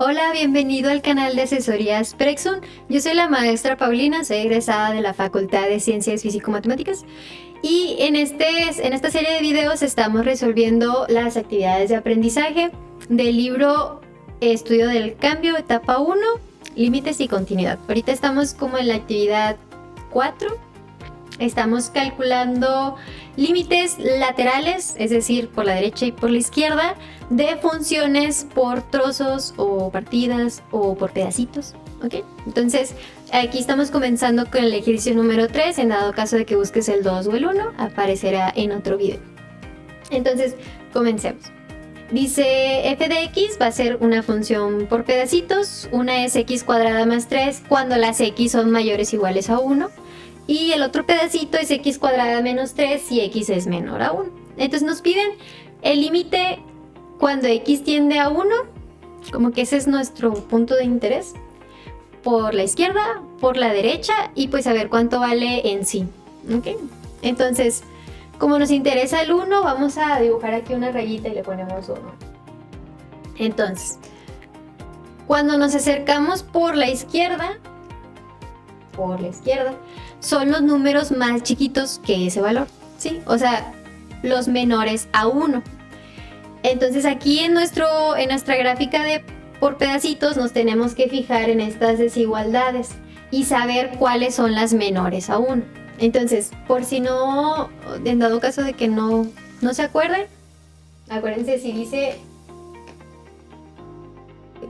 Hola, bienvenido al canal de asesorías Prexun. Yo soy la maestra Paulina, soy egresada de la Facultad de Ciencias Físico-Matemáticas y en esta serie de videos estamos resolviendo las actividades de aprendizaje del libro Estudio del Cambio, etapa 1, límites y continuidad. Ahorita estamos como en la actividad 4. Estamos calculando límites laterales, es decir, por la derecha y por la izquierda, de funciones por trozos o partidas o por pedacitos, ¿ok? Entonces, aquí estamos comenzando con el ejercicio número 3, en dado caso de que busques el 2 o el 1, aparecerá en otro video. Entonces, comencemos. Dice f de x va a ser una función por pedacitos, una es x cuadrada más 3 cuando las x son mayores o iguales a 1. Y el otro pedacito es x cuadrada menos 3 si x es menor a 1. Entonces nos piden el límite cuando x tiende a 1, como que ese es nuestro punto de interés, por la izquierda, por la derecha y pues a ver cuánto vale en sí. ¿Okay? Entonces, como nos interesa el 1, vamos a dibujar aquí una rayita y le ponemos 1. Entonces, cuando nos acercamos por la izquierda, son los números más chiquitos que ese valor, ¿sí? O sea, los menores a 1. Entonces aquí en nuestra gráfica de por pedacitos nos tenemos que fijar en estas desigualdades y saber cuáles son las menores a 1. Entonces, por si no, en dado caso de que no se acuerden, acuérdense si dice...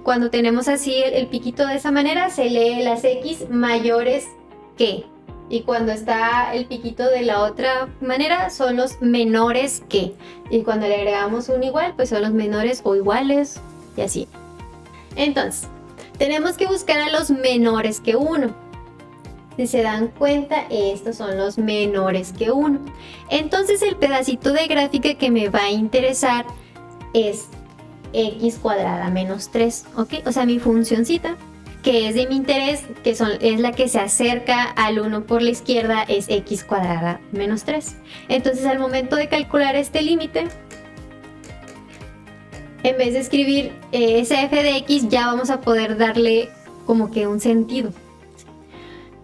Cuando tenemos así el piquito de esa manera, se lee las x mayores que. Y cuando está el piquito de la otra manera, son los menores que. Y cuando le agregamos un igual, pues son los menores o iguales y así. Entonces, tenemos que buscar a los menores que 1. Si se dan cuenta, estos son los menores que 1. Entonces, el pedacito de gráfica que me va a interesar es x cuadrada menos 3, ¿ok? O sea, mi funcioncita, que es de mi interés, es la que se acerca al 1 por la izquierda, es x cuadrada menos 3. Entonces, al momento de calcular este límite, en vez de escribir ese f de x, ya vamos a poder darle como que un sentido.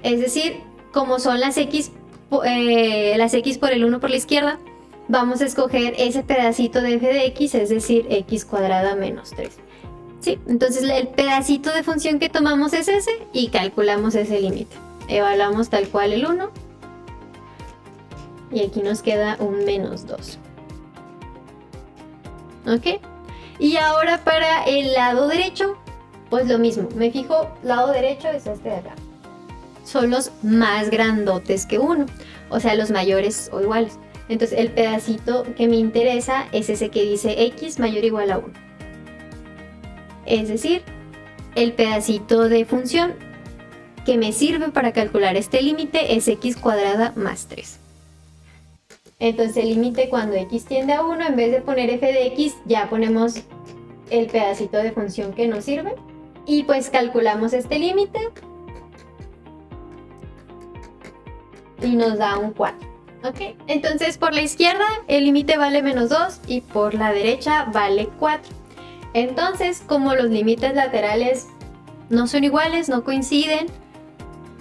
Es decir, como son las x por el 1 por la izquierda, vamos a escoger ese pedacito de f de x, es decir, x cuadrada menos 3. ¿Sí? Entonces el pedacito de función que tomamos es ese y calculamos ese límite. Evaluamos tal cual el 1 y aquí nos queda un menos 2. ¿Ok? Y ahora para el lado derecho, pues lo mismo. Me fijo, lado derecho es este de acá. Son los más grandotes que 1, o sea, los mayores o iguales. Entonces el pedacito que me interesa es ese que dice x mayor o igual a 1. Es decir, el pedacito de función que me sirve para calcular este límite es x cuadrada más 3. Entonces el límite cuando x tiende a 1, en vez de poner f de x, ya ponemos el pedacito de función que nos sirve. Y pues calculamos este límite y nos da un 4. ¿Ok? Entonces por la izquierda el límite vale menos 2 y por la derecha vale 4. Entonces, como los límites laterales no son iguales, no coinciden,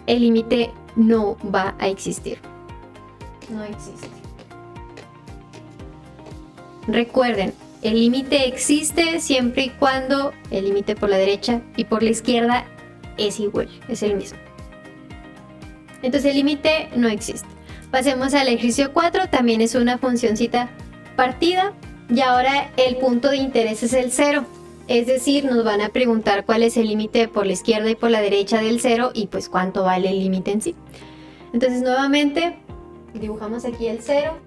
el límite no va a existir. No existe. Recuerden, el límite existe siempre y cuando el límite por la derecha y por la izquierda es igual, es el mismo. Entonces el límite no existe. Pasemos al ejercicio 4, también es una funcioncita partida y ahora el punto de interés es el 0. Es decir, nos van a preguntar cuál es el límite por la izquierda y por la derecha del 0 y pues cuánto vale el límite en sí. Entonces nuevamente dibujamos aquí el 0.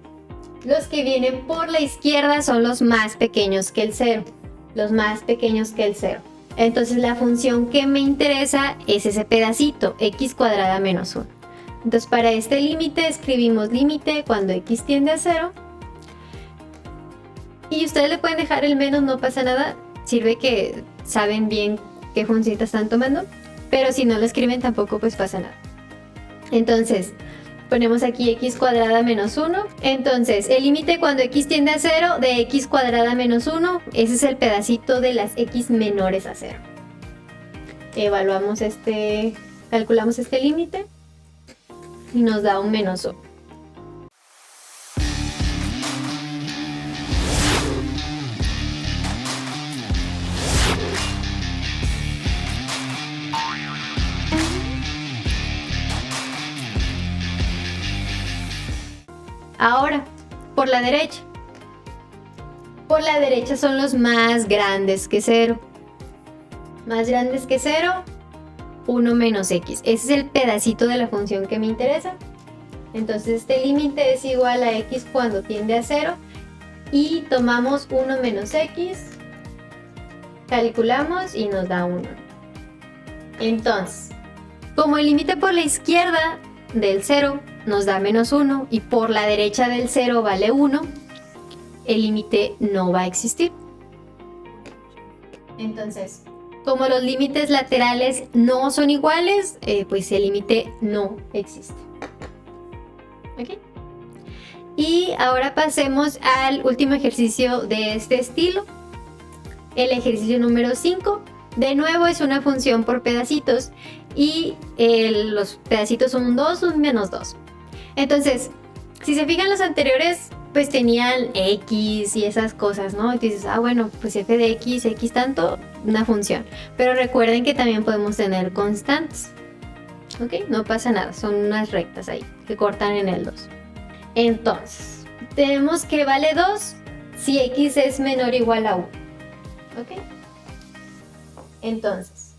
Los que vienen por la izquierda son los más pequeños que el 0. Los más pequeños que el 0. Entonces la función que me interesa es ese pedacito, x cuadrada menos 1. Entonces para este límite escribimos límite cuando x tiende a 0. Y ustedes le pueden dejar el menos, no pasa nada. Sirve que saben bien qué función están tomando. Pero si no lo escriben tampoco pues pasa nada. Entonces ponemos aquí x cuadrada menos 1. Entonces el límite cuando x tiende a 0 de x cuadrada menos 1. Ese es el pedacito de las x menores a 0. evaluamos calculamos este límite y nos da un menos 1. Ahora, por la derecha. Por la derecha son los más grandes que 0. Más grandes que 0, 1 menos x. Ese es el pedacito de la función que me interesa. Entonces este límite es igual a x cuando tiende a 0. Y tomamos 1 menos x, calculamos y nos da 1. Entonces, como el límite por la izquierda del 0 nos da menos 1 y por la derecha del 0 vale 1, el límite no va a existir. Entonces, como los límites laterales no son iguales, pues el límite no existe. ¿Ok? Y ahora pasemos al último ejercicio de este estilo. El ejercicio número 5. De nuevo es una función por pedacitos y los pedacitos son un 2, un menos 2. Entonces, si se fijan los anteriores, pues tenían x y esas cosas, ¿no? Entonces, bueno, pues f de x, x tanto, una función. Pero recuerden que también podemos tener constantes. ¿Ok? No pasa nada, son unas rectas ahí que cortan en el 2. Entonces, tenemos que vale 2 si x es menor o igual a 1. ¿Ok? Entonces,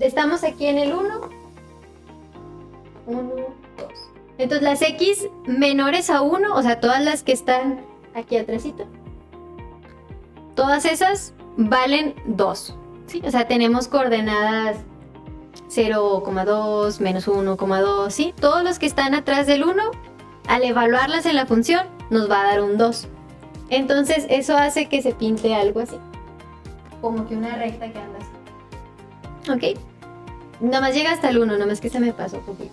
estamos aquí en el 1. 1, 2. Entonces las x menores a 1, o sea, todas las que están aquí atrásito, todas esas valen 2. ¿Sí? O sea, tenemos coordenadas 0,2, menos 1,2, ¿sí? Todos los que están atrás del 1, al evaluarlas en la función, nos va a dar un 2. Entonces eso hace que se pinte algo así, como que una recta que anda así. ¿Ok? Nada más llega hasta el 1, nada más que se me pasó un poquito.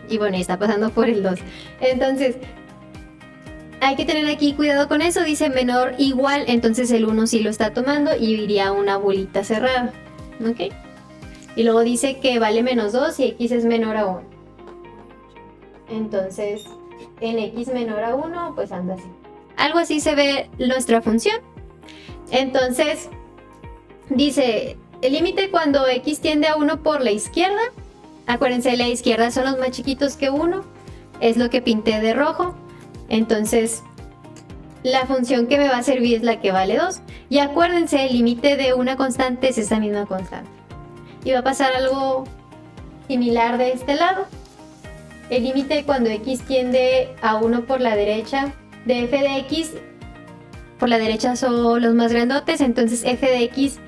Y bueno, está pasando por el 2. Entonces, hay que tener aquí cuidado con eso. Dice menor igual, entonces el 1 sí lo está tomando y iría una bolita cerrada. ¿Ok? Y luego dice que vale menos 2 si x es menor a 1. Entonces, en x menor a 1, pues anda así. Algo así se ve nuestra función. Entonces, dice, el límite cuando x tiende a 1 por la izquierda. Acuérdense, la izquierda son los más chiquitos que 1. Es lo que pinté de rojo. Entonces, la función que me va a servir es la que vale 2. Y acuérdense, el límite de una constante es esa misma constante. Y va a pasar algo similar de este lado. El límite cuando x tiende a 1 por la derecha de f de x, por la derecha son los más grandotes, entonces f de x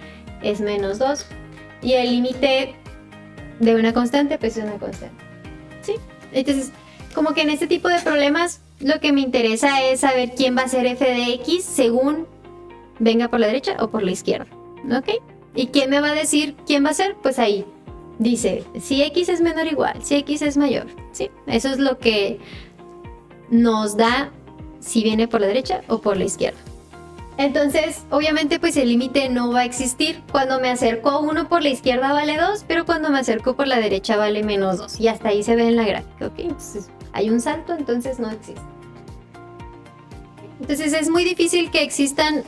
es menos 2. Y el límite de una constante, pues es una constante. ¿Sí? Entonces, como que en este tipo de problemas, lo que me interesa es saber quién va a ser f de x según venga por la derecha o por la izquierda. ¿Ok? ¿Y quién me va a decir quién va a ser? Pues ahí dice, si x es menor o igual, si x es mayor. ¿Sí? Eso es lo que nos da si viene por la derecha o por la izquierda. Entonces, obviamente, pues el límite no va a existir. Cuando me acerco a 1 por la izquierda vale 2, pero cuando me acerco por la derecha vale menos 2. Y hasta ahí se ve en la gráfica, ¿ok? Entonces, hay un salto, entonces no existe. Entonces, es muy difícil que existan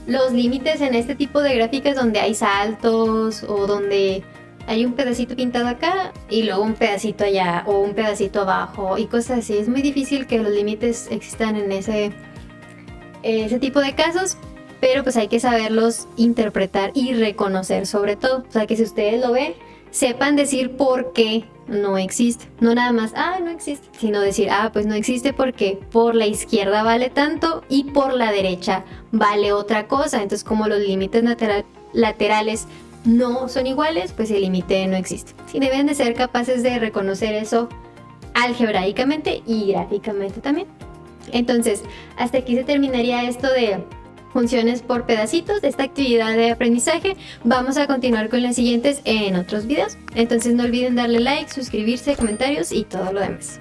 los límites en este tipo de gráficas donde hay saltos o donde hay un pedacito pintado acá y luego un pedacito allá o un pedacito abajo y cosas así. Es muy difícil que los límites existan en ese tipo de casos, pero pues hay que saberlos interpretar y reconocer sobre todo. O sea, que si ustedes lo ven, sepan decir por qué no existe. No nada más, no existe, sino decir, pues no existe porque por la izquierda vale tanto y por la derecha vale otra cosa. Entonces, como los límites laterales no son iguales, pues el límite no existe. Sí, deben de ser capaces de reconocer eso algebraicamente y gráficamente también. Entonces, hasta aquí se terminaría esto de funciones por pedacitos de esta actividad de aprendizaje. Vamos a continuar con las siguientes en otros videos. Entonces no olviden darle like, suscribirse, comentarios y todo lo demás.